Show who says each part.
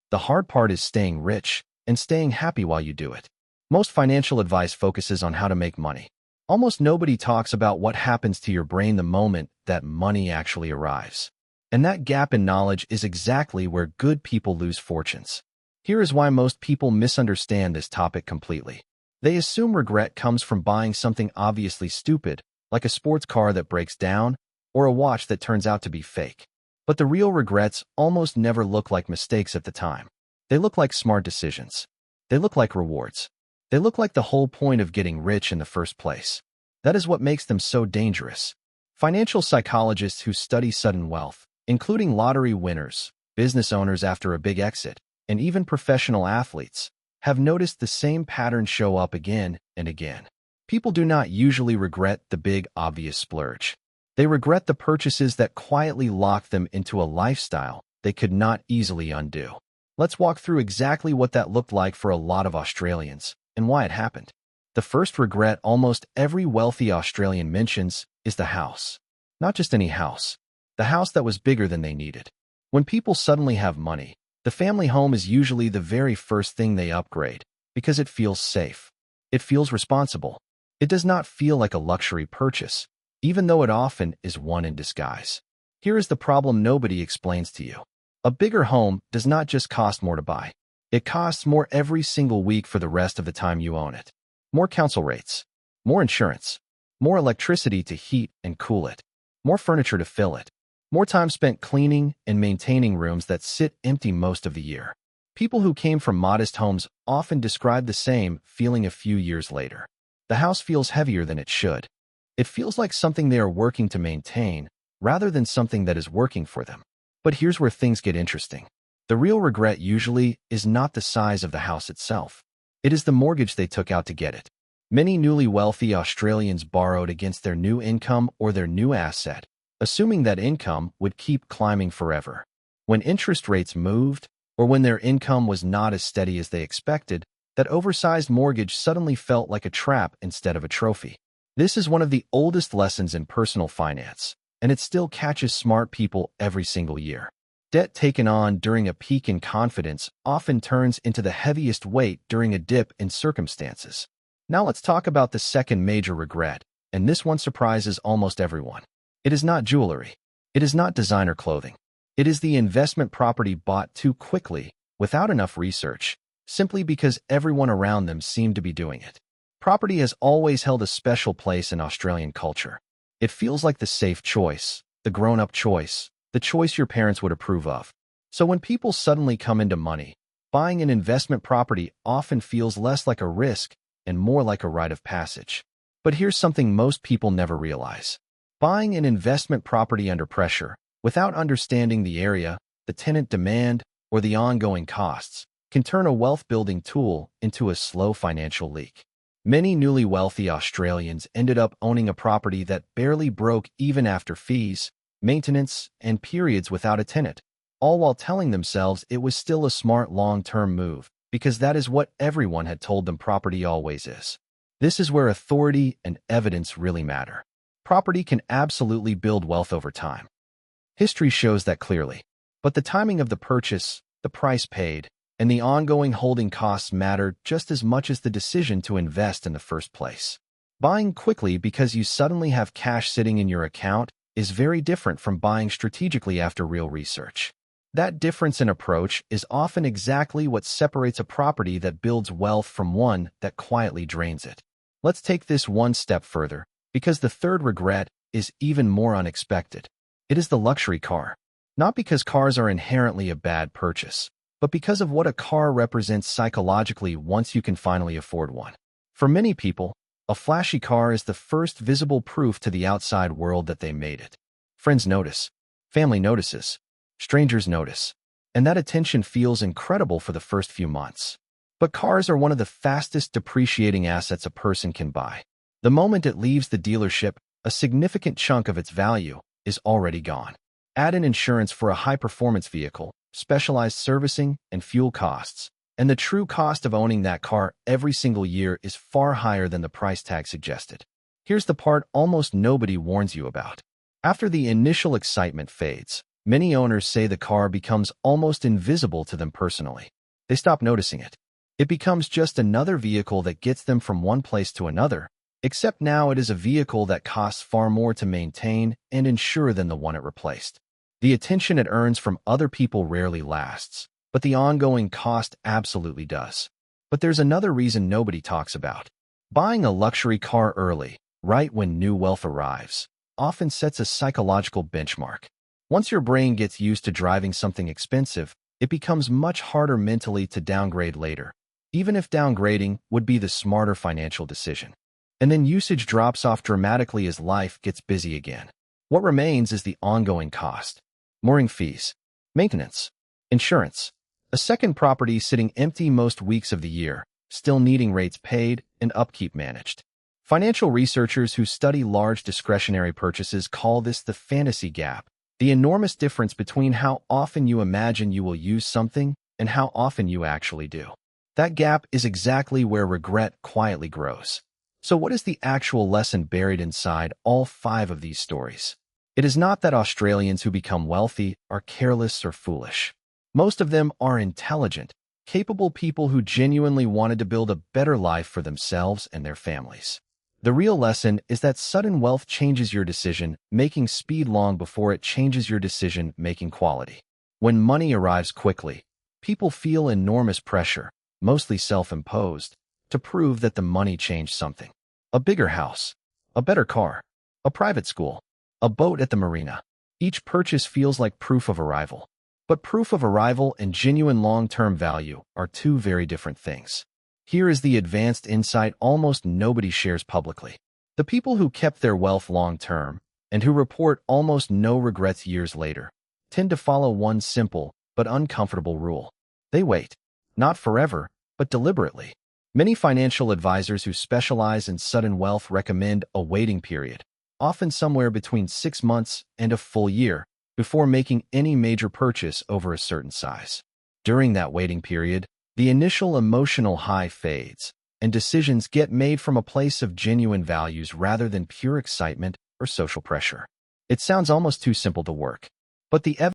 Speaker 1: The hard part is staying rich and staying happy while you do it. Most financial advice focuses on how to make money. Almost nobody talks about what happens to your brain the moment that money actually arrives. And that gap in knowledge is exactly where good people lose fortunes. Here is why most people misunderstand this topic completely. They assume regret comes from buying something obviously stupid, like a sports car that breaks down or a watch that turns out to be fake. But the real regrets almost never look like mistakes at the time. They look like smart decisions. They look like rewards. They look like the whole point of getting rich in the first place. That is what makes them so dangerous. Financial psychologists who study sudden wealth, including lottery winners, business owners after a big exit, and even professional athletes, have noticed the same pattern show up again and again. People do not usually regret the big, obvious splurge. They regret the purchases that quietly locked them into a lifestyle they could not easily undo. Let's walk through exactly what that looked like for a lot of Australians and why it happened. The first regret almost every wealthy Australian mentions is the house. Not just any house. The house that was bigger than they needed. When people suddenly have money, the family home is usually the very first thing they upgrade because it feels safe. It feels responsible. It does not feel like a luxury purchase, even though it often is one in disguise. Here is the problem nobody explains to you. A bigger home does not just cost more to buy. It costs more every single week for the rest of the time you own it. More council rates, more insurance, more electricity to heat and cool it, more furniture to fill it, more time spent cleaning and maintaining rooms that sit empty most of the year. People who came from modest homes often describe the same feeling a few years later. The house feels heavier than it should. It feels like something they are working to maintain rather than something that is working for them. But here's where things get interesting. The real regret usually is not the size of the house itself. It is the mortgage they took out to get it. Many newly wealthy Australians borrowed against their new income or their new asset, assuming that income would keep climbing forever. When interest rates moved, or when their income was not as steady as they expected, that oversized mortgage suddenly felt like a trap instead of a trophy. This is one of the oldest lessons in personal finance, and it still catches smart people every single year. Debt taken on during a peak in confidence often turns into the heaviest weight during a dip in circumstances. Now let's talk about the second major regret, and this one surprises almost everyone. It is not jewelry. It is not designer clothing. It is the investment property bought too quickly, without enough research, simply because everyone around them seemed to be doing it. Property has always held a special place in Australian culture. It feels like the safe choice, the grown-up choice, the choice your parents would approve of. So when people suddenly come into money, buying an investment property often feels less like a risk and more like a rite of passage. But here's something most people never realize. Buying an investment property under pressure, without understanding the area, the tenant demand, or the ongoing costs, can turn a wealth-building tool into a slow financial leak. Many newly wealthy Australians ended up owning a property that barely broke even after fees, maintenance, and periods without a tenant, all while telling themselves it was still a smart long-term move, because that is what everyone had told them property always is. This is where authority and evidence really matter. Property can absolutely build wealth over time. History shows that clearly. But the timing of the purchase, the price paid, and the ongoing holding costs matter just as much as the decision to invest in the first place. Buying quickly because you suddenly have cash sitting in your account is very different from buying strategically after real research. That difference in approach is often exactly what separates a property that builds wealth from one that quietly drains it. Let's take this one step further, because the third regret is even more unexpected. It is the luxury car. Not because cars are inherently a bad purchase, but because of what a car represents psychologically once you can finally afford one. For many people, a flashy car is the first visible proof to the outside world that they made it. Friends notice, family notices, strangers notice, and that attention feels incredible for the first few months. But cars are one of the fastest depreciating assets a person can buy. The moment it leaves the dealership, a significant chunk of its value is already gone. Add in insurance for a high-performance vehicle, specialized servicing, and fuel costs, and the true cost of owning that car every single year is far higher than the price tag suggested. Here's the part almost nobody warns you about. After the initial excitement fades, Many owners say the car becomes almost invisible to them personally. They stop noticing it. It becomes just another vehicle that gets them from one place to another, except now it is a vehicle that costs far more to maintain and insure than the one it replaced. The attention it earns from other people rarely lasts, but the ongoing cost absolutely does. But there's another reason nobody talks about. Buying a luxury car early, right when new wealth arrives, often sets a psychological benchmark. Once your brain gets used to driving something expensive, it becomes much harder mentally to downgrade later, even if downgrading would be the smarter financial decision. And then usage drops off dramatically as life gets busy again. What remains is the ongoing cost. Mooring fees, maintenance, insurance, a second property sitting empty most weeks of the year, still needing rates paid and upkeep managed. Financial researchers who study large discretionary purchases call this the fantasy gap, the enormous difference between how often you imagine you will use something and how often you actually do. That gap is exactly where regret quietly grows. So what is the actual lesson buried inside all 5 of these stories? It is not that Australians who become wealthy are careless or foolish. Most of them are intelligent, capable people who genuinely wanted to build a better life for themselves and their families. The real lesson is that sudden wealth changes your decision-making speed long before it changes your decision-making quality. When money arrives quickly, people feel enormous pressure, mostly self-imposed, to prove that the money changed something. A bigger house, a better car, a private school, a boat at the marina. Each purchase feels like proof of arrival. But proof of arrival and genuine long-term value are 2 very different things. Here is the advanced insight almost nobody shares publicly. The people who kept their wealth long-term and who report almost no regrets years later tend to follow one simple but uncomfortable rule. They wait, not forever, but deliberately. Many financial advisors who specialize in sudden wealth recommend a waiting period, often somewhere between 6 months and a full year, before making any major purchase over a certain size. During that waiting period, the initial emotional high fades, and decisions get made from a place of genuine values rather than pure excitement or social pressure. It sounds almost too simple to work, but the evidence